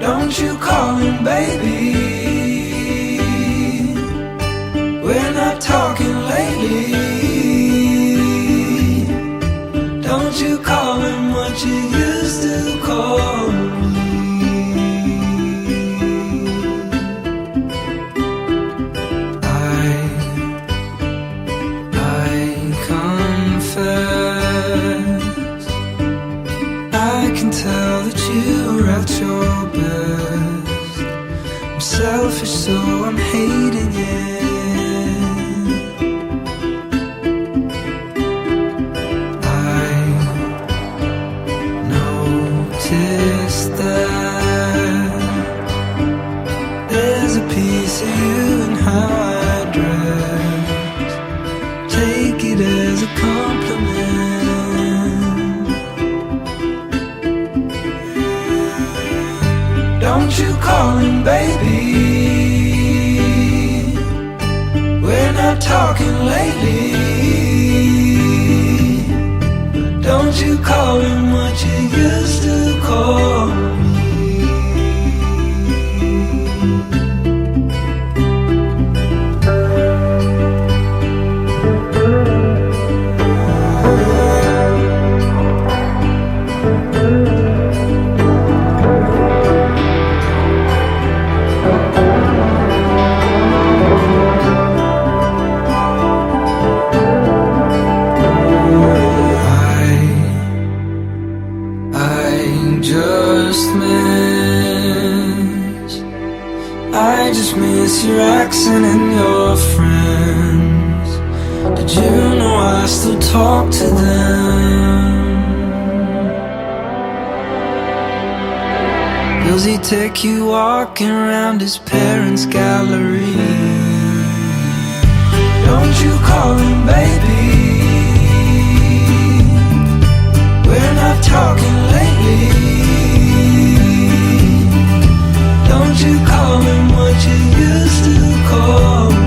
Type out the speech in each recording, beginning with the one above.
Don't you call him baby. We're not talking lately. Don't you call him what you used to call me. I confess, I can tell that you're at your best. I'm selfish, so I'm hating it. I noticed that there's a piece of you in how I dress. Take it as a compliment. Don't you call him baby. We're not talking lately. Don't you call him what you used to call me. I just miss your accent and your friends. Did you know I still talk to them? Does he take you walking around his parents' gallery? Don't you call him baby. We're not talking lately. Don't you call him what you used to call me.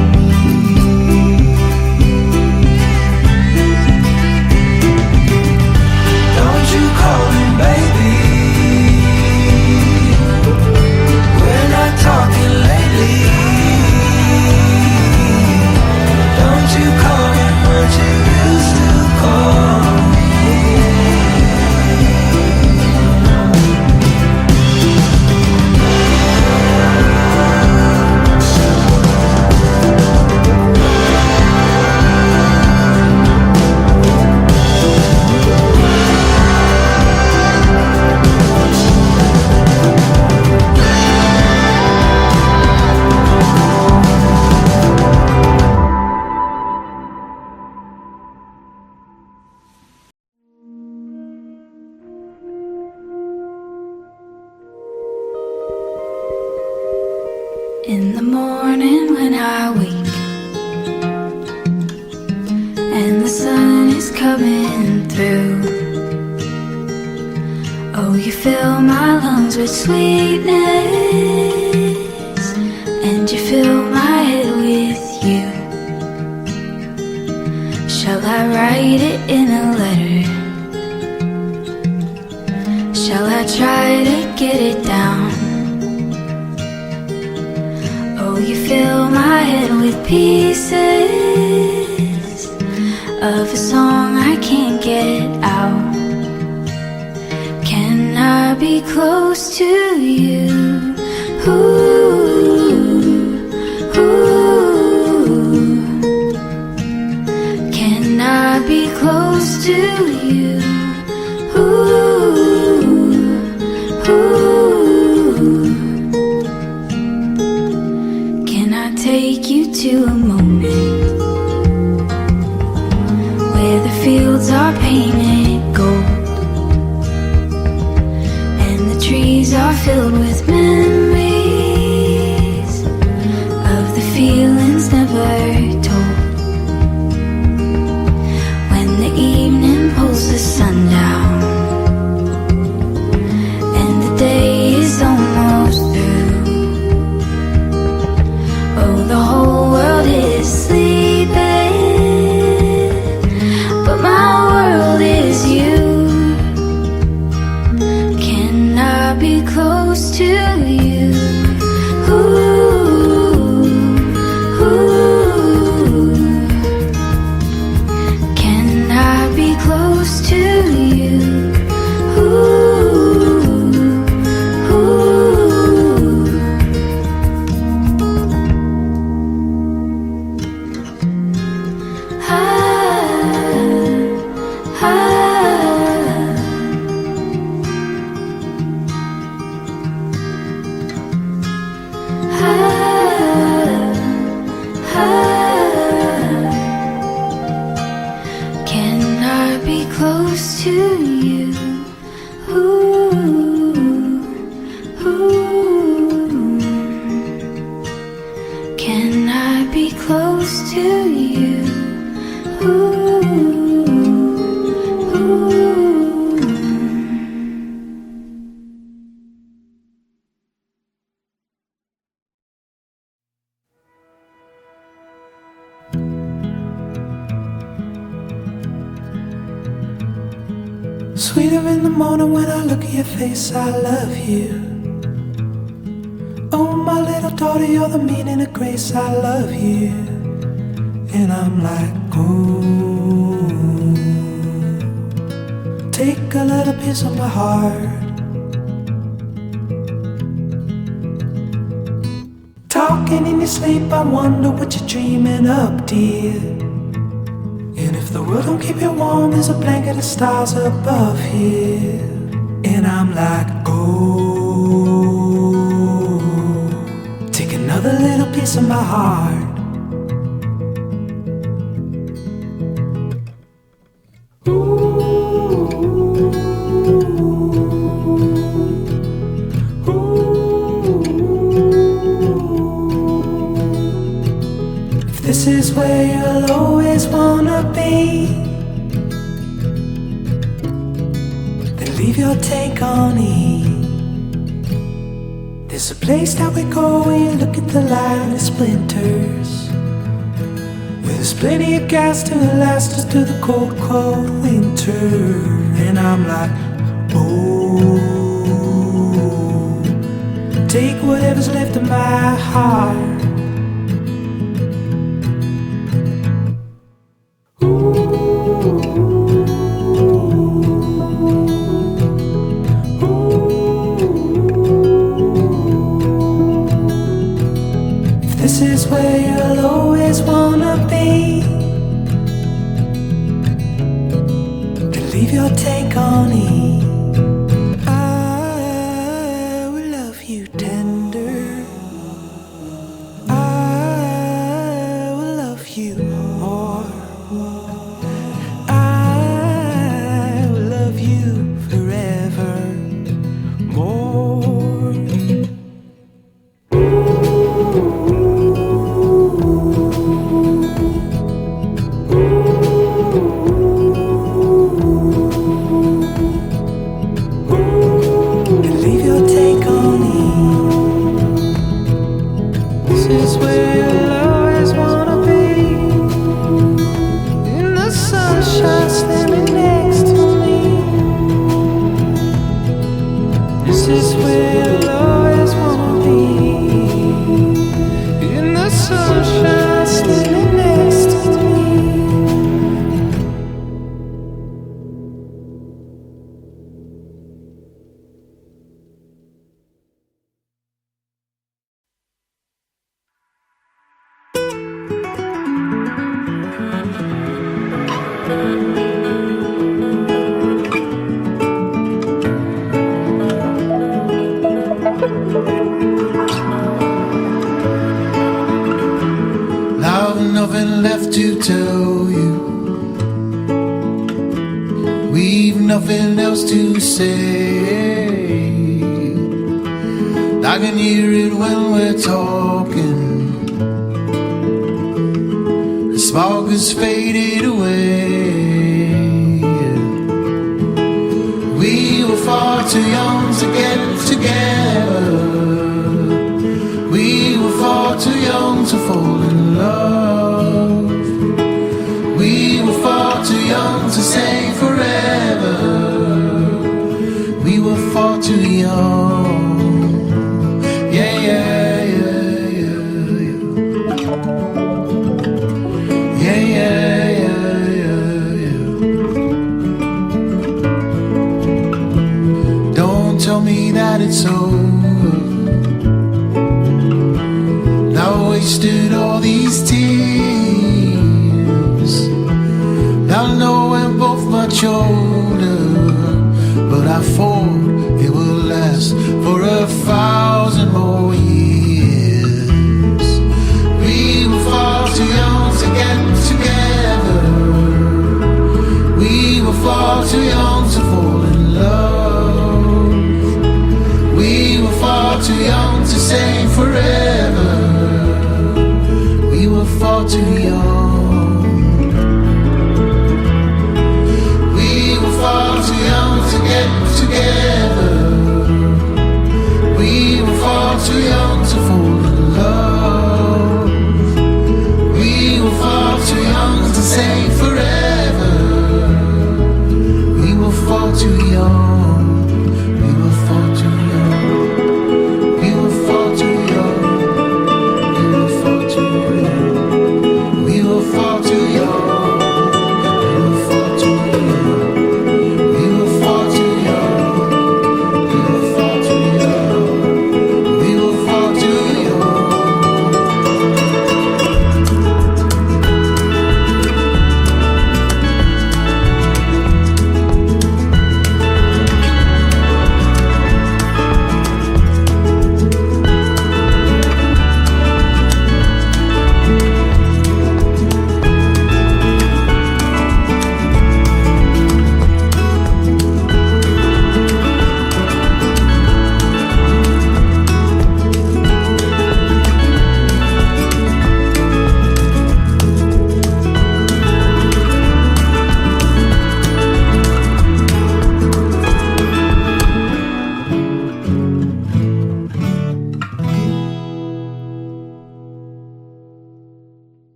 Don't you call him baby. We're not talking lately. Don't you call him what you used to call me. In the morning when I wake and the sun is coming through, oh, you fill my lungs with sweetness and you fill my head with you. Shall I write it in a letter? Shall I try to get it down? Oh, you fill my head with pieces of a song I can't get out. Can I be close to you? Ooh, ooh. Can I be close to you? Ooh, ooh. Can I take you to a moment where the fields are painted gold and the trees are filled with memories of the feelings never told? sweeter in the morning when I look at your face. I love you. Oh, my little daughter, you're the meaning of grace. I love you. And I'm like, oh, take a little piece of my heart. Talking in your sleep, I wonder what you're dreaming up, dear. And if the world don't keep you warm, there's a blanket of stars above here. And I'm like, oh, take another little piece of my heart. This is where you'll always wanna be, then leave your take on E. There's a place that we go when you look at the light and the splinters, where there's plenty of gas to last us through the cold, cold winter. And I'm like, oh, take whatever's left of my heart. This is where you'll always wanna be, to leave your take on E. I will love you tender, I will love you more, I will love you forever more. Nothing left to tell you, we've nothing else to say. I can hear it when we're talking, the spark has faded away. We were far too young to get together, we were far too young to fall in love. We were far too young to say forever. We were far too young. Yeah, yeah, yeah, yeah, yeah, yeah, yeah, yeah, yeah. Don't tell me that it's over. I wasted all these tears. I know we're both much older, but I thought it would last for 1,000 more years. We were far too young to get together, we were far too young to fall in love. We were far too young to say forever. We were far too young. We were far too young to get together. We were far too young to fall in love. We were far too young to say forever. We were far too young.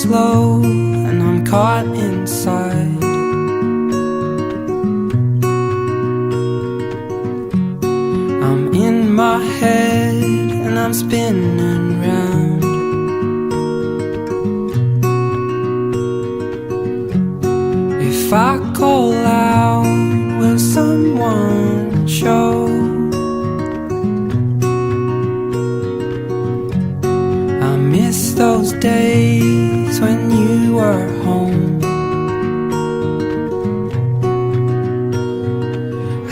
slow and I'm caught inside. I'm in my head and I'm spinning round. If I call out, will someone show? I miss those days when you were home.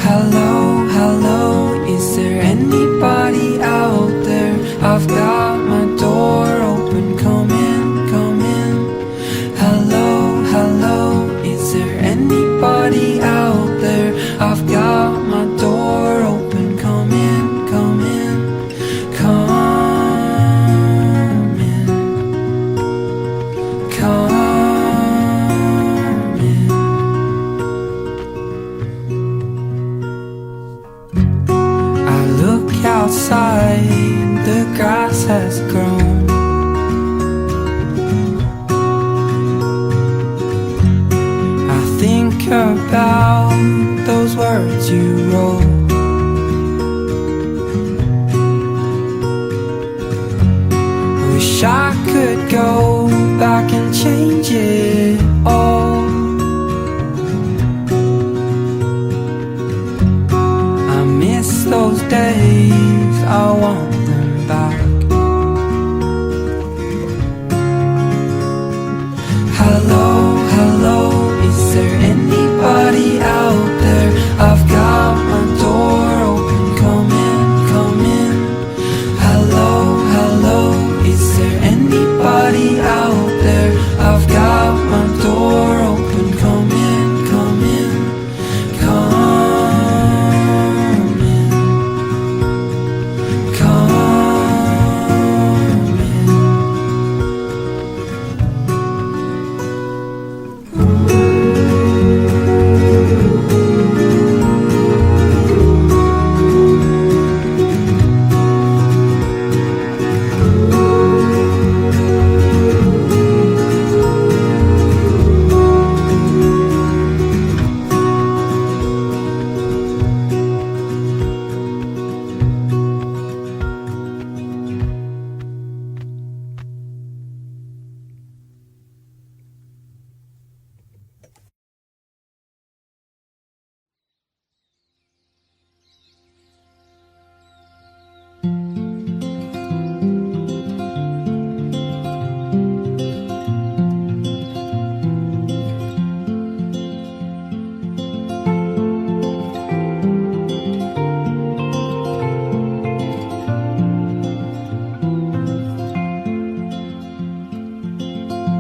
Hello, hello, is there anybody out there? I've got my door open, come in, come in. Hello, hello, is there anybody out there? I've got my door open, come in, come in, come in, come in. I look outside, the grass has grown. Think about those words you wrote. Wish I could go back and change it all. I miss those days, I want them back. Hello, hello, is there anybody out there? I've got my door open, come in, come in. Hello, hello, is there anybody out there? I've got my door open, come in, come in, come in, come in.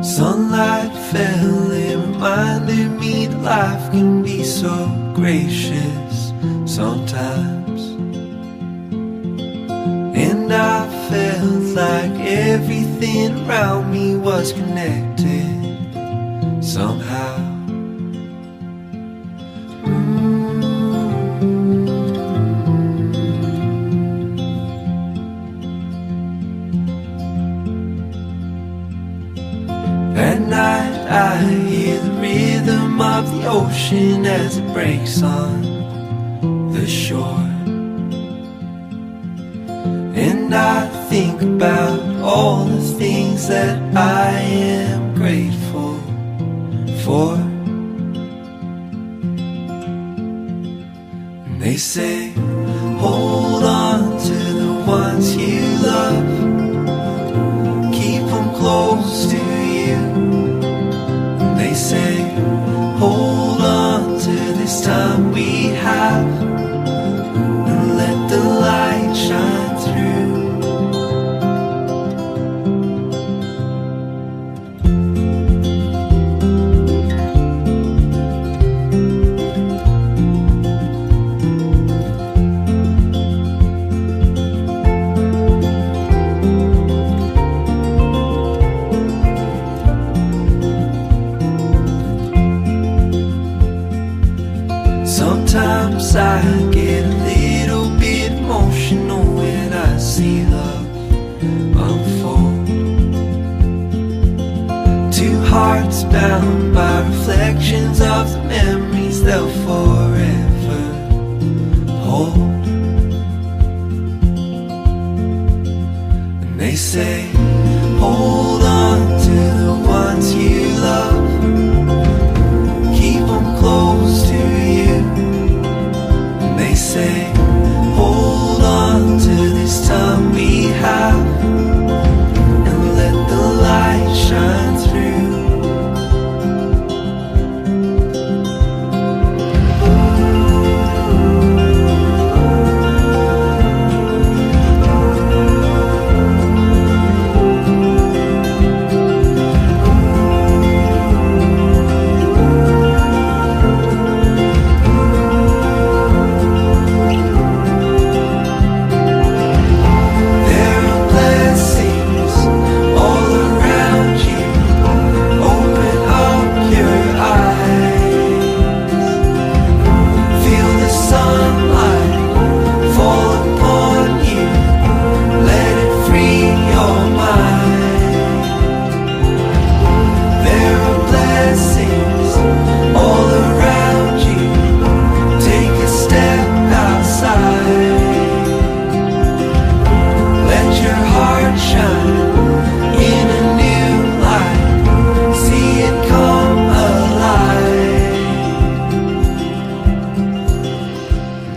Sunlight fell, it reminded me that life can be so gracious sometimes. And I felt like everything around me was connected somehow. At night I hear the rhythm of the ocean as it breaks on the shore. And I think about all the things that I am grateful for. And they say, hold on to the ones you love, keep them close to you. And they say, hold on to this time we have, and let the light shine through. Sometimes I get a little bit emotional when I see love unfold. heart's bound by reflections of the memories they'll forever hold. And they say, hold on to the ones you love, keep them close to you. And they say, hold on to this time we have, and let the light shine through.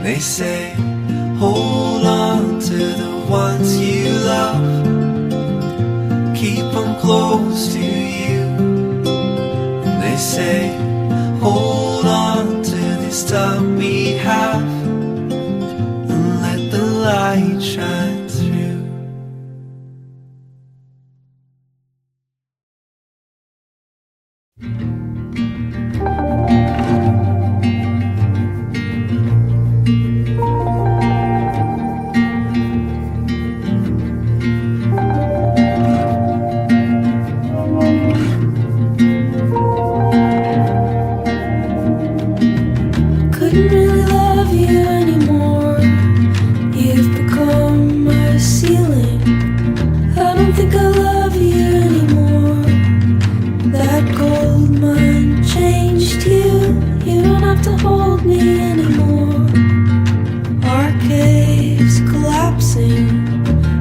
They say, hold on to the ones you love, keep them close to you. And they say, hold on to this time we have, and let the light shine through. Couldn't really love you anymore. You've become my ceiling. I don't think I love you anymore. That gold mine changed you. You don't have to hold me anymore. Our caves collapsing.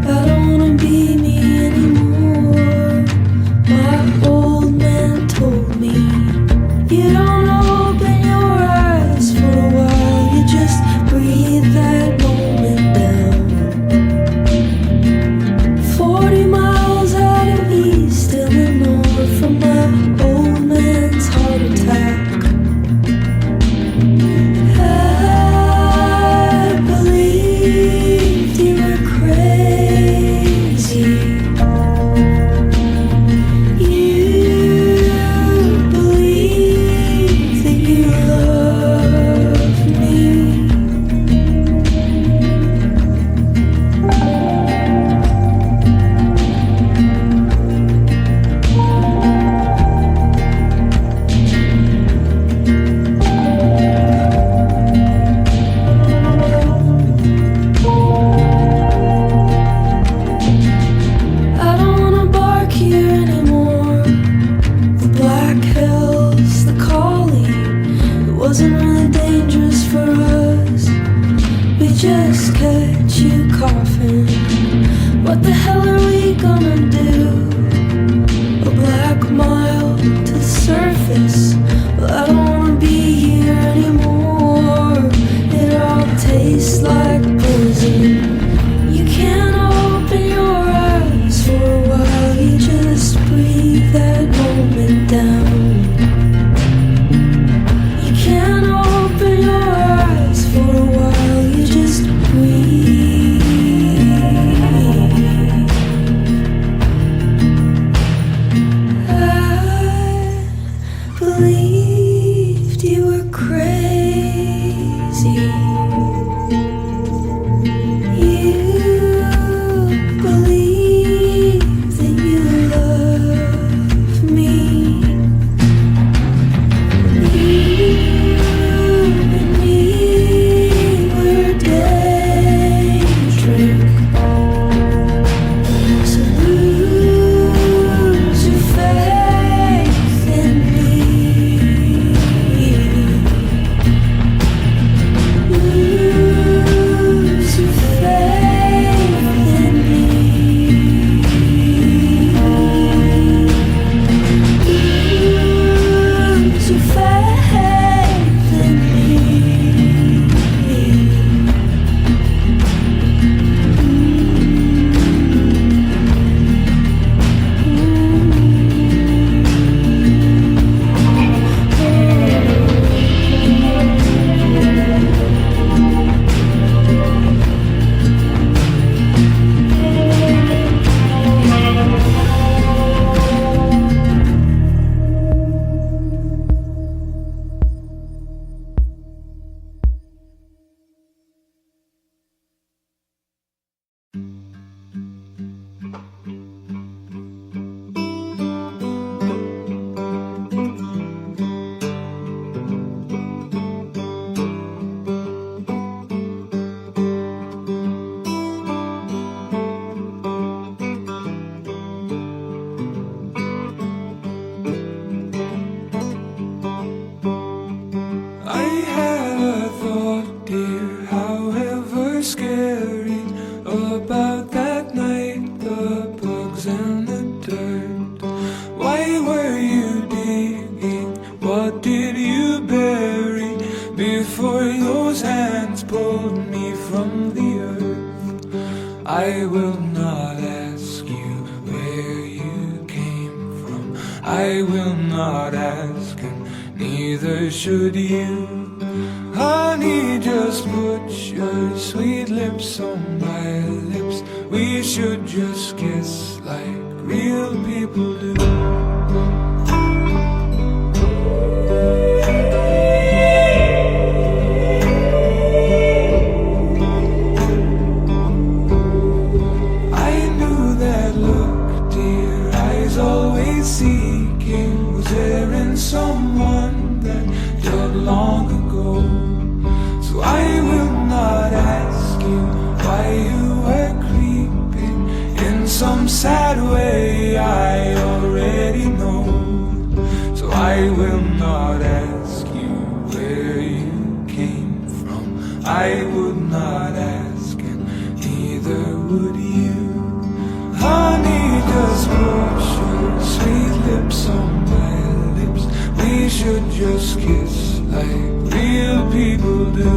I don't wanna be me anymore. My old man told me, you don't open your eyes for a while, you just breathe that moment down. 40 miles out of East Illinois from my old man's heart attack. I believed you were crazy. Wasn't really dangerous for us. We just catch you coughing. What the hell are we gonna do? A black mile to the surface. Well, I don't wanna be here anymore. It all tastes like poison. You can't open your eyes for a while. You just breathe that moment down. Can't open your eyes for a while, you just breathe. I believe for those hands pulled me from the earth. I will not ask you where you came from. I will not ask, and neither should you. Honey, just put your sweet lips on my lips. We should just kiss like real people do. I knew that look, dear eyes always seeking. Was there in someone that died long ago? So I will not ask you why you were creeping in some sad way. I already know. So I will not ask you where you came from. I would not ask, and neither would you. Honey, just put your sweet lips on my lips. We should just kiss like real people do.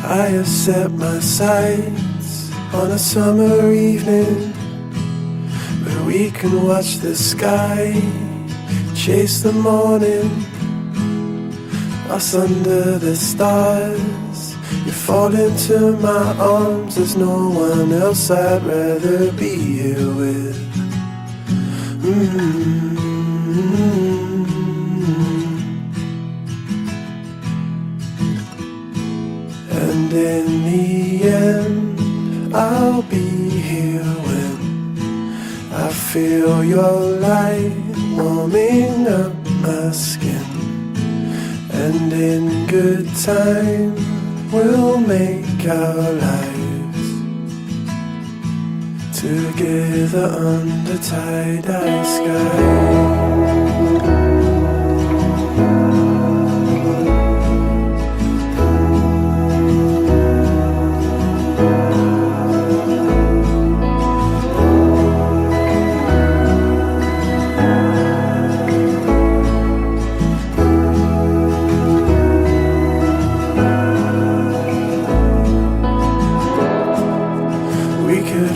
I have set my sights on a summer evening where we can watch the sky chase the morning. Us under the stars, you fall into my arms. There's no one else I'd rather be here with. And in the end, I'll be here when I feel your light warming up my skin. And in good time, we'll make our lives together under tie-dye sky.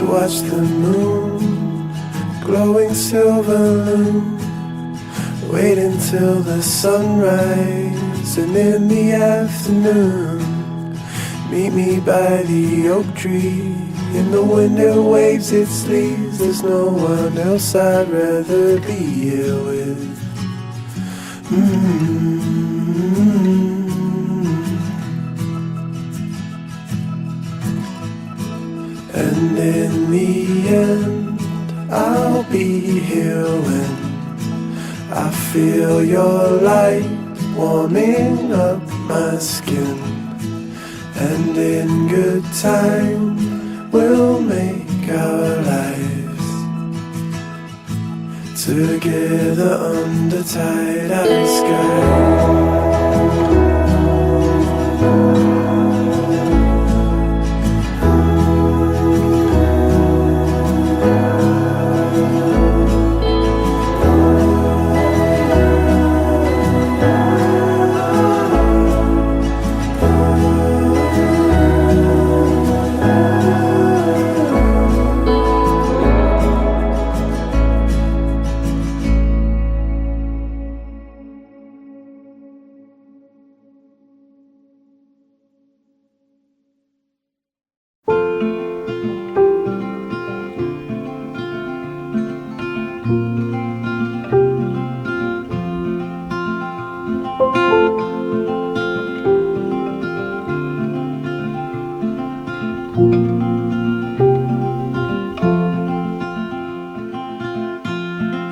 Watch the moon, glowing silver loom. Wait until the sunrise, and in the afternoon, meet me by the oak tree. In the wind it waves its leaves. There's no one else I'd rather be here with. And in the end, I'll be here when I feel your light warming up my skin. And in good time, we'll make our lives together under tight-eyed sky.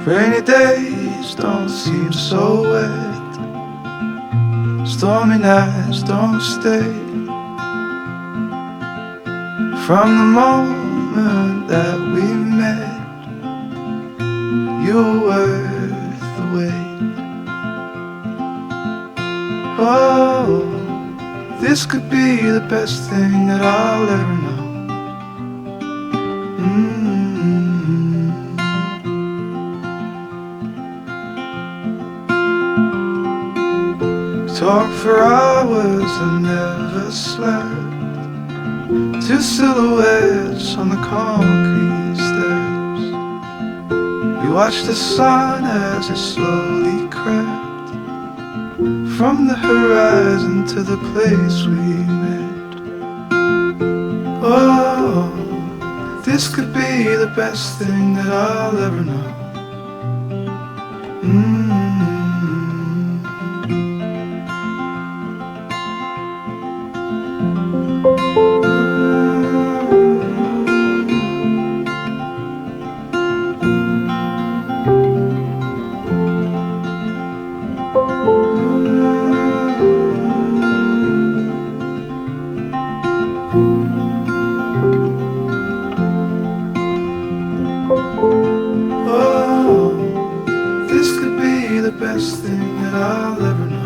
Rainy days don't seem so wet. Stormy nights don't stay. From the moment that we met, you were worth the wait. Oh, this could be the best thing that I'll ever know. Talked for hours and never slept. Two silhouettes on the concrete steps. We watched the sun as it slowly crept from the horizon to the place we met. Oh, this could be the best thing that I'll ever know. Best thing that I'll ever know.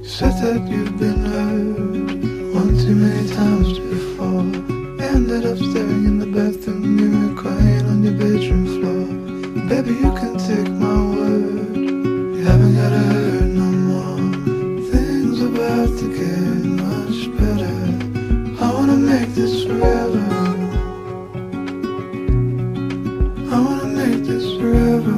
Said that you've been hurt one too many times before. Ended up staring in the bathroom mirror, crying on your bedroom floor. Baby, you can take my word, you haven't gotta hurt no more. Things are about to get much better. I wanna make this forever. I wanna make this forever.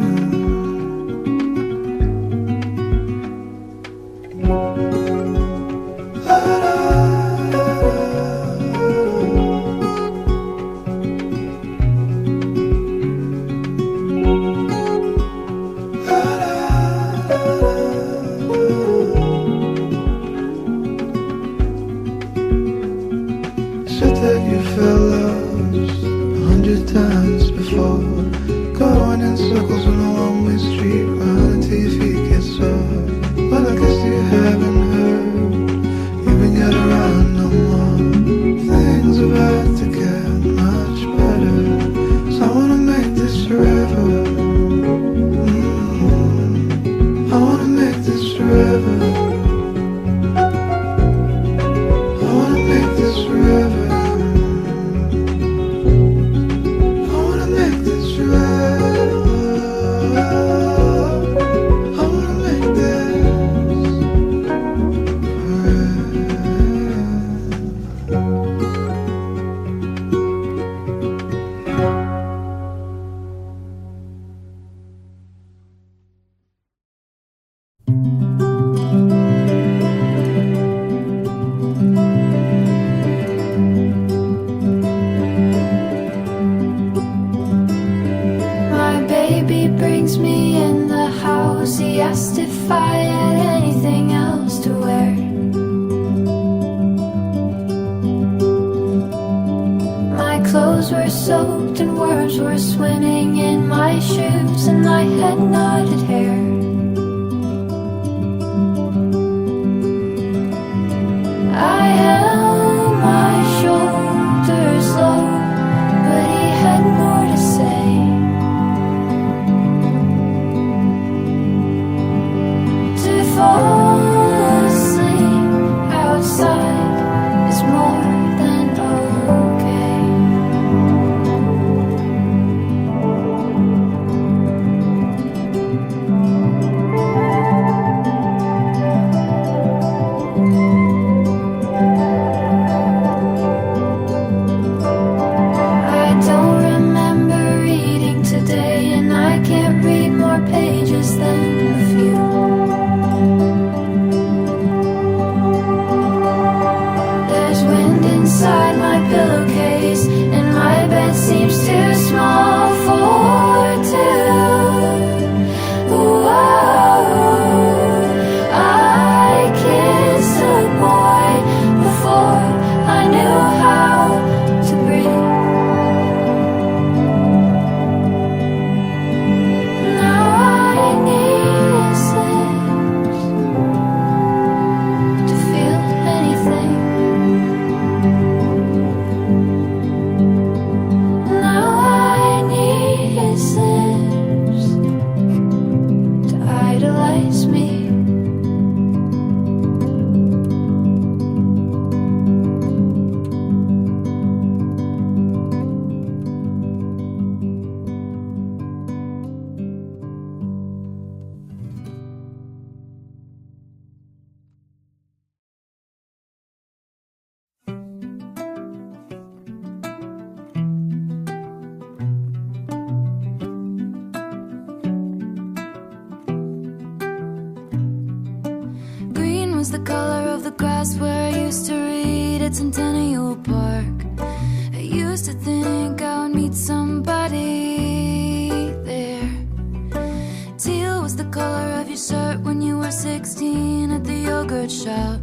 Said that you felt lost 100 times before, going in circles on a one-way street, running till your feet get sore. But I guess you haven't heard, you ain't got around no more. Things are about to get much better, so I wanna make this forever. I wanna make this forever. I wanna make this forever. I wanna make this forever. asked if I had anything else to wear. My clothes were soaked and worms were swimming in my shoes, and I had knotted hair. I held my shoulders low, but he had more to say. To fall asleep outside is more than okay. I don't remember reading today, and I can't read more pages than a few. There's wind inside my pillowcase, and my bed seems too small for two. Whoa, I kissed a boy before I knew how to breathe. Now I need his lips to feel anything. Now I need his lips to idolize me. Green was the color of the grass where I used to read at Centennial Park. I used to think I would meet somebody there. Teal was the color of your shirt when you were 16 at the yogurt shop.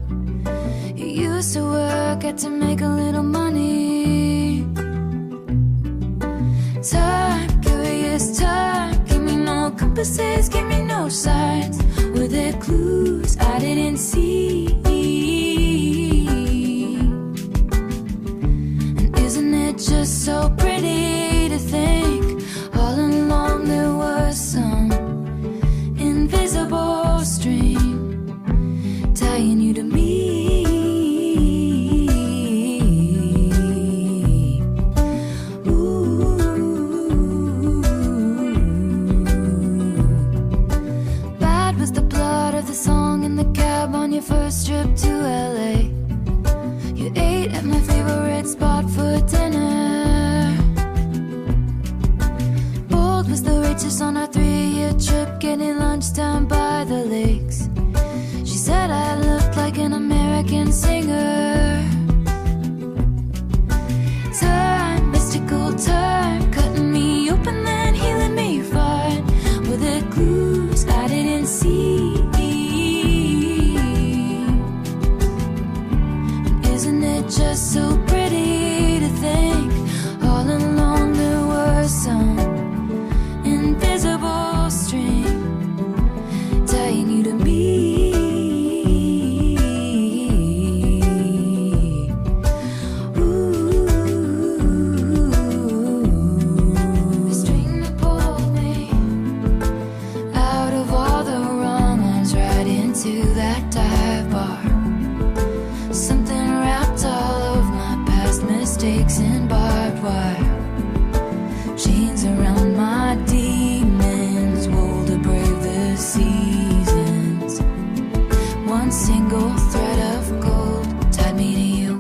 You used to work, had to make a little money. Time, curious time, give me no compasses, give me no signs. Were there clues I didn't see? And isn't it just so pretty to think all along there was some invisible string tying you to me? Bad was the blood of the song in the cab on your first trip to LA. You ate at my favorite spot for dinner. Bold was the waitress on our 3-year trip, getting lunch down by the lakes. She said I looked like an American singer. Time, mystical time, cutting me open then healing me fine. Were there clues I didn't see? Isn't it just so pretty to think all along there was some invisible string tying you to me? The string that pulled me out of all the wrong ones right into that dive bar. Something wrapped all of my past mistakes in barbed wire. Chains around my demons, wool to brave the seasons. One single thread of gold tied me to you.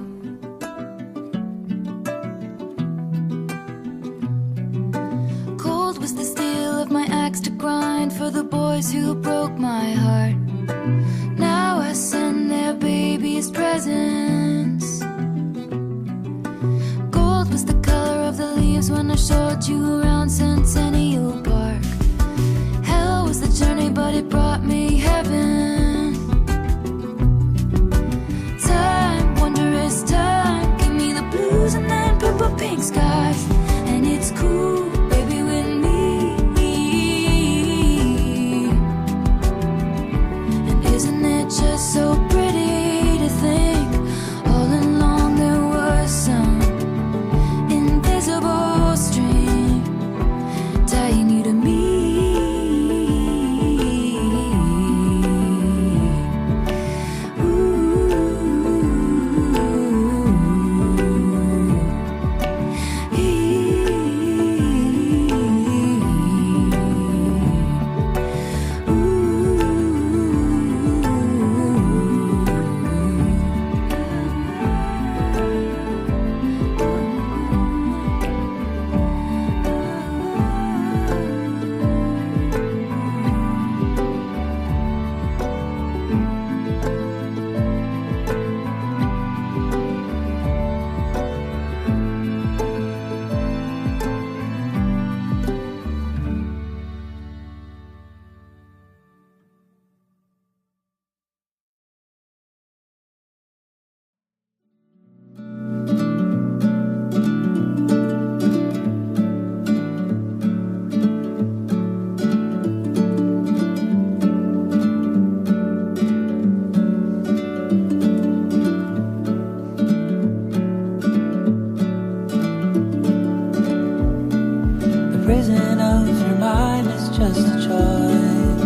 Cold was the steel of my axe to grind for the boys who broke my heart. Now I send their babies presents. Gold was the color of the leaves when I showed you around Centennial Park. Hell was the journey, but it brought me prison of your mind is just a choice.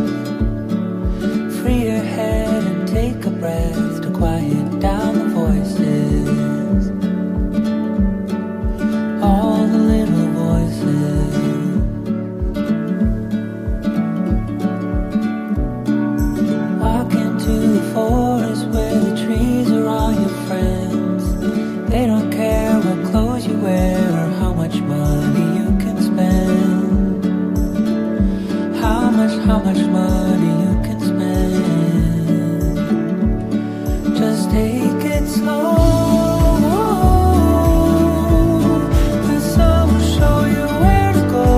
Free your head and take a breath to quiet down the voices, all the little voices. Walk into the forest where the trees are all your friends. They don't care what clothes you wear or how much money you can spend. How much money you can spend. Just take it slow. The sun will show you where to go.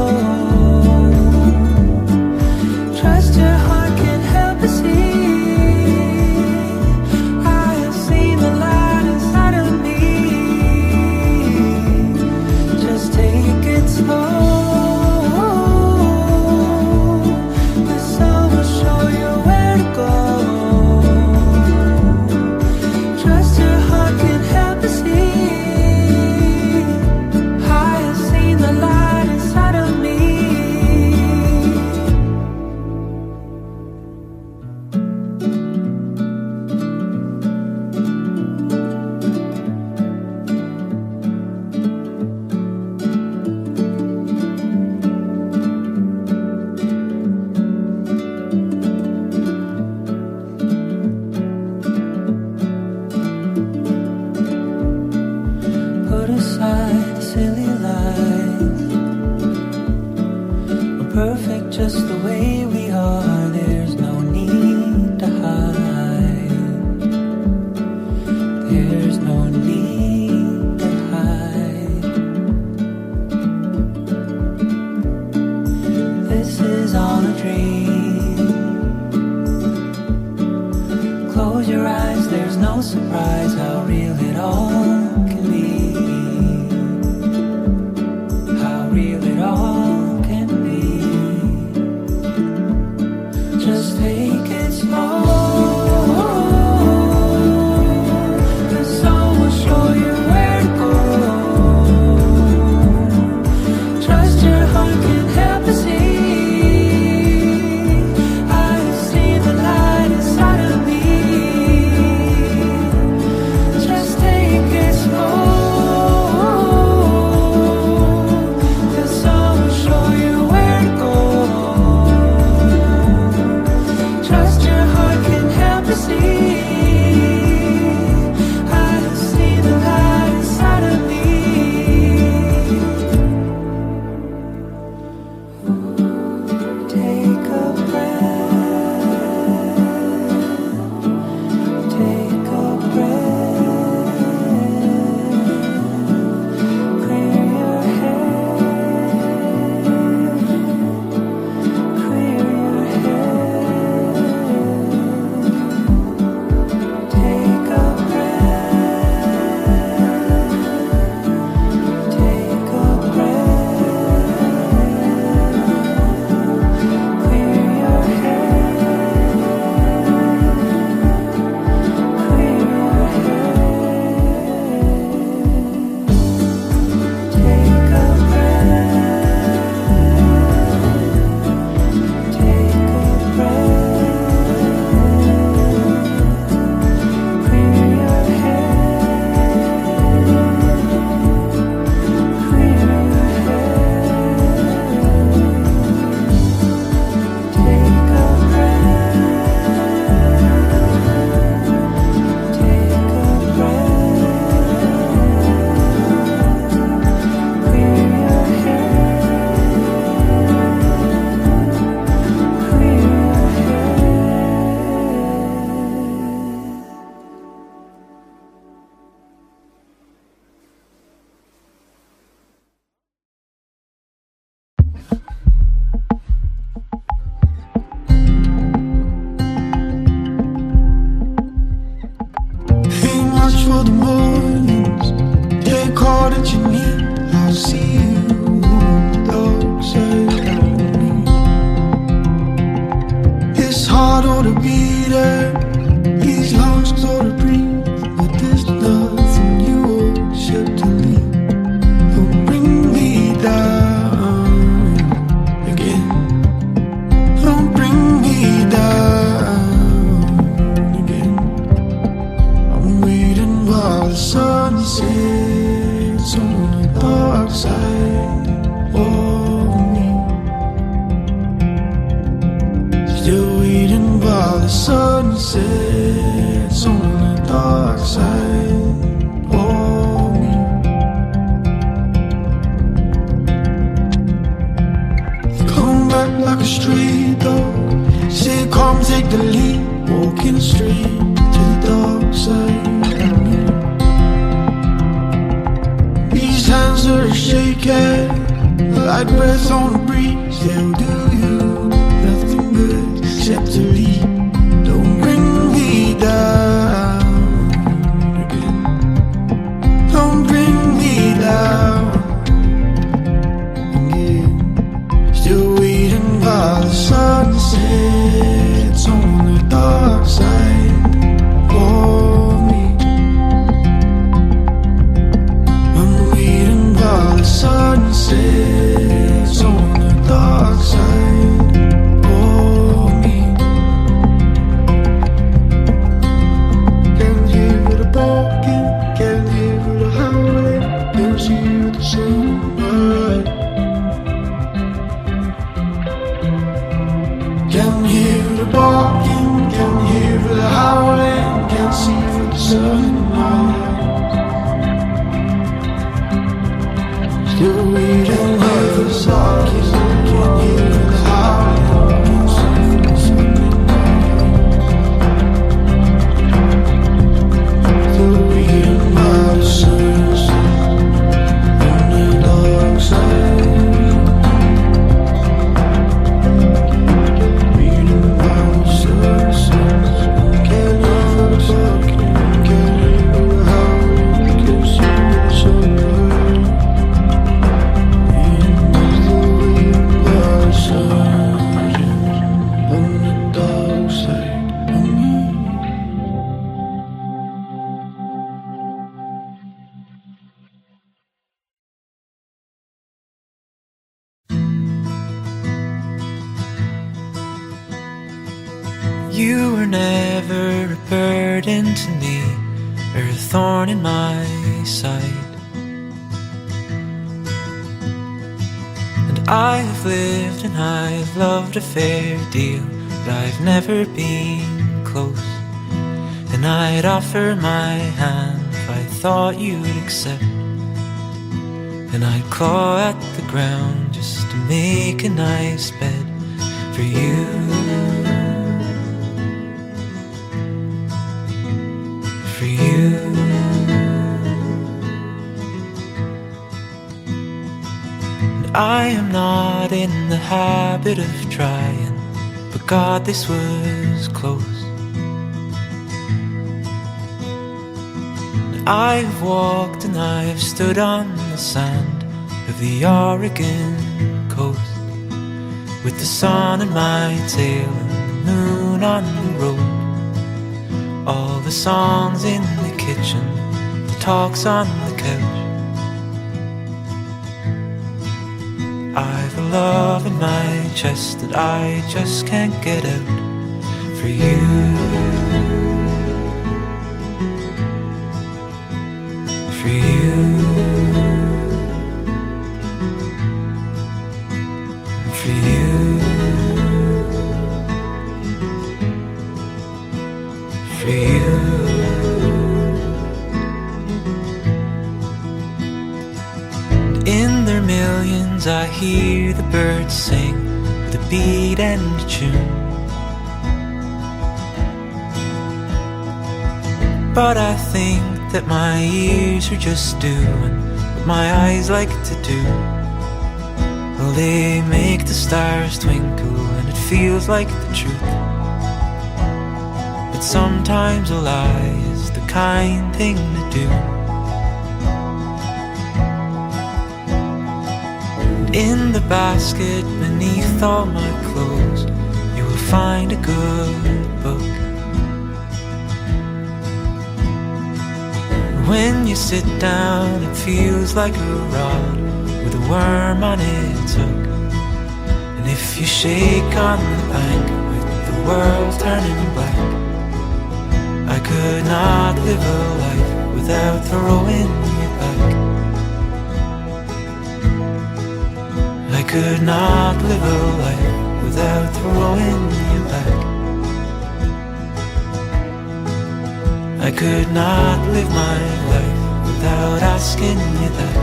Trust your heart can help you see. I have seen the light inside of me. Just take it slow. The sun will show you where to go. Trust your heart can help you see. I have seen the light inside of me. Put aside the silly lies. We're perfect just the way we are. There's no need to hide. There's no need to hide. This is all a dream. Close your eyes, there's no surprise how real it all can be. How real it all can be. Just take it slow. The sun will show you where to go. Trust your heart can help you see. I have seen the light inside of me. Just take it the sun sets on the dark side of me. Come back like a stray dog. Say come take the lead, walking straight to the dark side of me. These hands are shaking like breath on a breeze. They'll do you nothing good except to leave. Don't bring me down again. Don't bring me down again. Still waiting while the sun sets on the dark side of me. I'm waiting while the sun sets on the dark side of me. Can hear the barking, can hear the howling, can see the sunlight. Can hear the barking, can hear the howling, can see the sunlight. Still waiting for the barking, can hear the howling, can see the sunlight. Still waiting for the sunset on the dark side. Waiting for the sunset, can hear the barking, can hear the howling, can see the sunlight. Waiting for the sunset on the dark side of me. You were never a burden to me, or a thorn in my side. And I have lived and I've loved a fair deal, but I've never been close. And I'd offer my hand if I thought you'd accept. And I'd claw at the ground just to make a nice bed for you. For you. And I am not in the habit of trying, but God, this was close. And I have walked and I have stood on the sand of the Oregon coast, with the sun in my tail and the moon on the road. All the songs in the kitchen, the talks on the couch. I've a love in my chest that I just can't get out for you. For you. For you. For you. In their millions I hear the birds sing with a beat and a tune. But I think that my ears are just doing what my eyes like to do. Well, they make the stars twinkle and it feels like the truth. But sometimes a lie is the kind thing to do. In the basket beneath all my clothes, you will find a good book. When you sit down, it feels like a rod with a worm on its hook. And if you shake on the bank with the world turning black, I could not live a life without throwing you back. I could not live a life without throwing you back. I could not live my life without asking you that.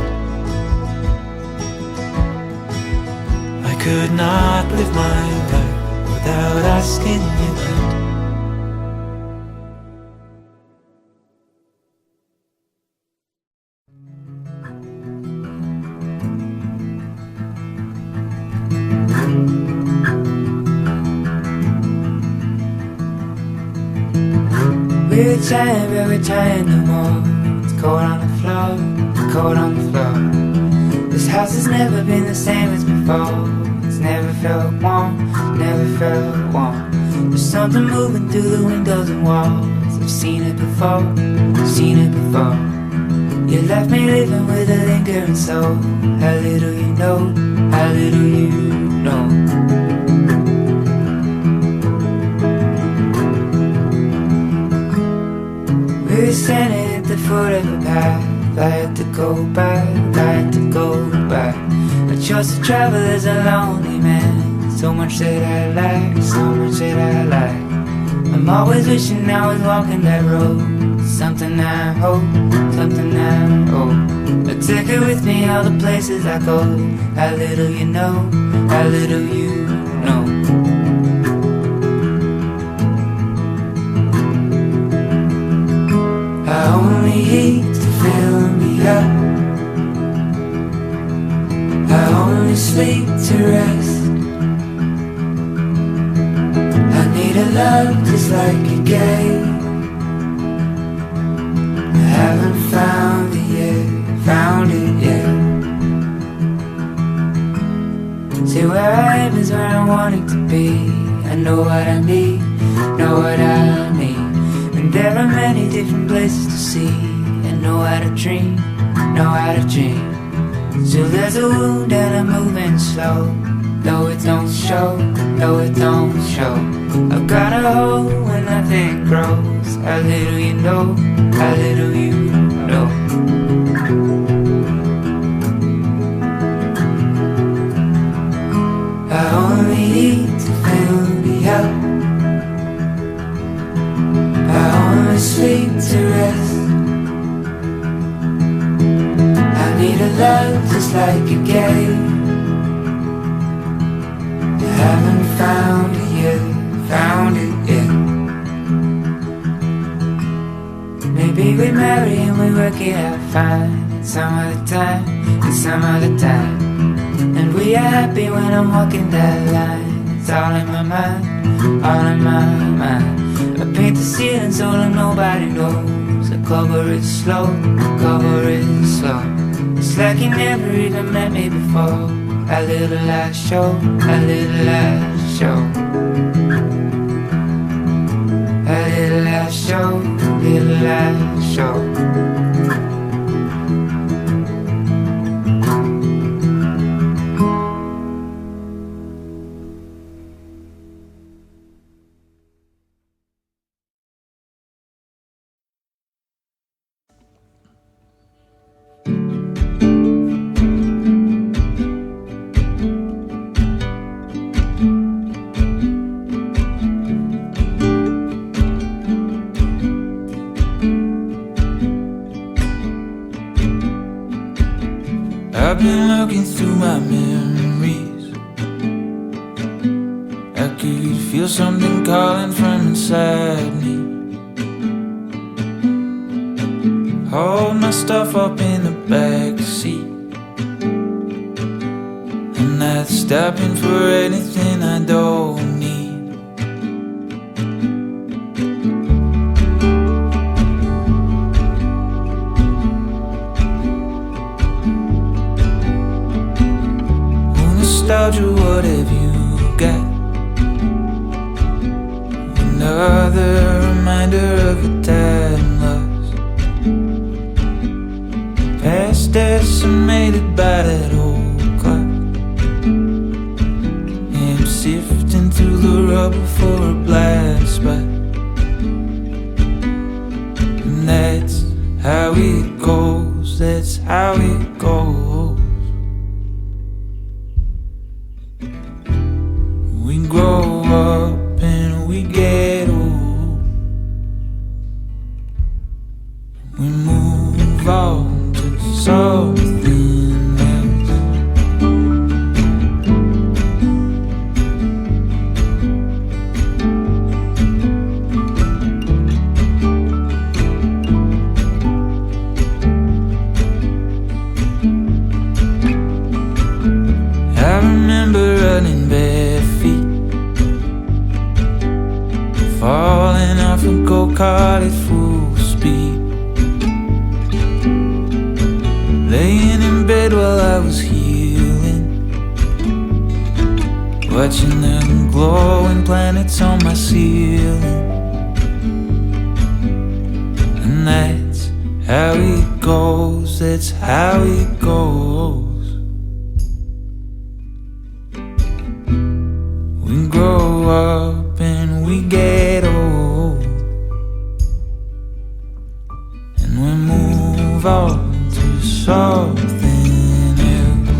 I could not live my life without asking you that. We're trying, but we're trying no more. It's cold on the floor, it's cold on the floor. This house has never been the same as before. It's never felt warm, never felt warm. There's something moving through the windows and walls. I've seen it before, seen it before. You left me living with a lingering soul. How little you know, how little you know. We were standing at the foot of a path. I had to go back, I had to go back. I chose to travel as a lonely man. So much that I like, so much that I like. I'm always wishing I was walking that road. Something I hope, something I hope. I take it with me all the places I go. How little you know, how little you know. I only eat to fill me up. I only sleep to rest. I need a love just like you gave. I haven't found it yet, found it yet. See, where I am is where I want it to be. I know what I need, know what I need. And there are many different places to see. And know how to dream, know how to dream. So there's a wound and I'm moving slow. Though it don't show, though it don't show. I've got a hole when nothing grows. How little you know, how little you know. I only eat to fill me up. I only sleep to rest. I need a love just like you gave. I haven't found it yet, found it yet. Maybe we marry and we work it out fine. It's some other time, it's some other time. And we are happy when I'm walking that line. It's all in my mind, all in my mind. I paint the ceiling so that nobody knows. I cover it slow, cover it slow. It's like you never even met me before. A little light show, a little light show. A little light show, little light show. I've been looking through my memories. I could feel something calling from inside me. Hold my stuff up in the back seat. I'm not stopping for anything I don't need. Nostalgia, what have you got? Another reminder of a time lost, past decimated by that old clock. I'm sifting through the rubble for a blind spot. And that's how it goes, that's how it goes. We grow up and we get old. caught at full speed, laying in bed while I was healing, watching the glowing planets on my ceiling. And that's how it goes, that's how it goes. We grow up and we get old, and we move on to something else.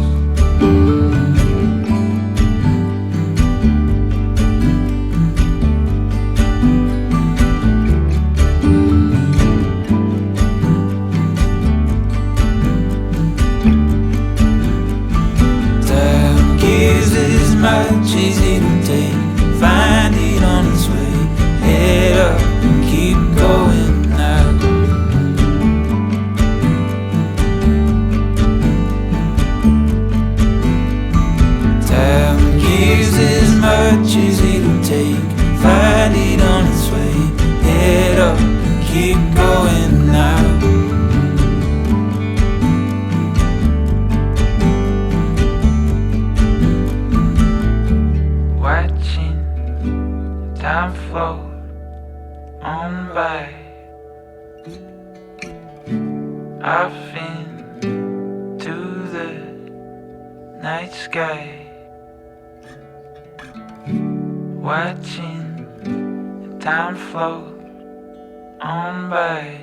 Time gives as much as it can take. Find it on its way. Head up and keep going now. Time gives as much as it can take. Find it on its way. Head up and keep going now. Watching time float on by, off into the night sky. Watching time float on by,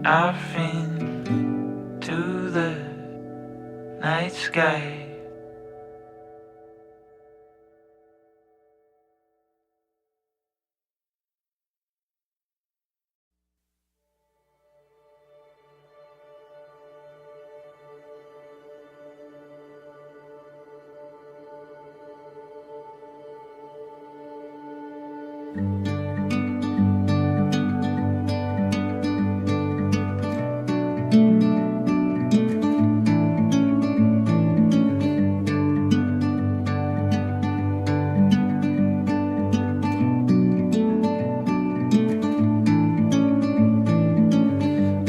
off into the night sky.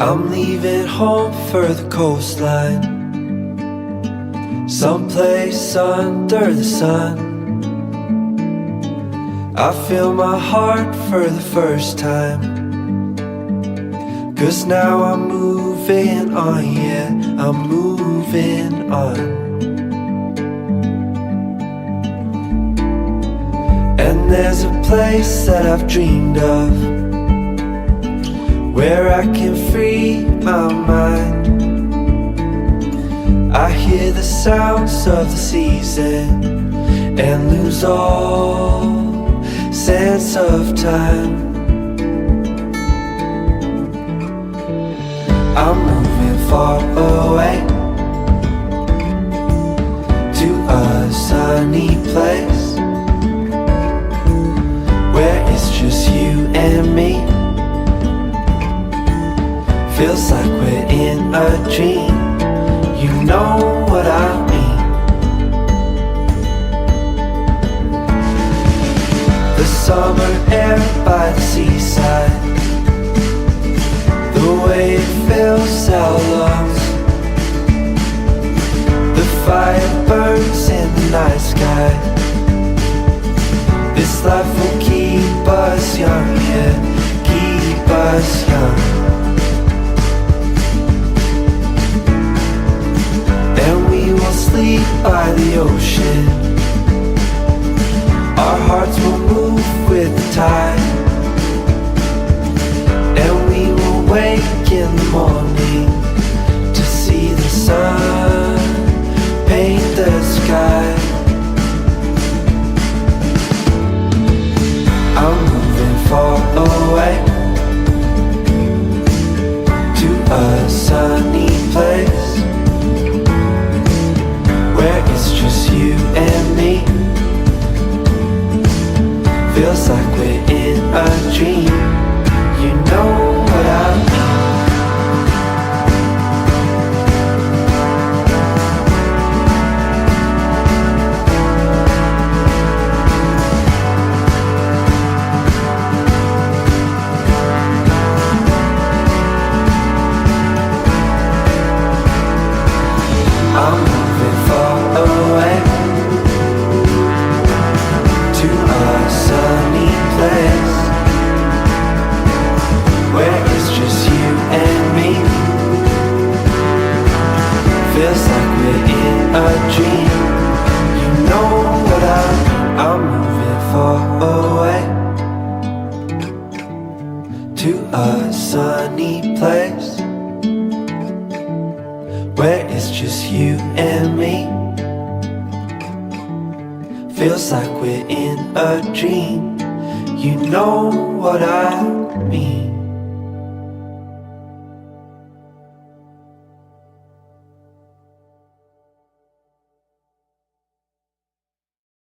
I'm leaving home for the coastline, someplace under the sun. I feel my heart for the first time, 'cause now I'm moving on, yeah, I'm moving on. And there's a place that I've dreamed of, where I can free my mind. I hear the sounds of the season and lose all sense of time. I'm moving far away to a sunny place where it's just you and me. Feels like we're in a dream, you know what I mean. The summer air by the seaside, the way it fills our lungs. The fire burns in the night sky. This life will keep us young, yeah, keep us young. Sleep by the ocean, our hearts will move with the tide, and we will wake in the morning to see the sun paint the sky. I'm moving far away to a sunny place where it's just you and me. Feels like we're in a dream, you know what I mean. a dream. You know what I'm moving far away to a sunny place where it's just you and me. Feels like we're in a dream. You know what I mean.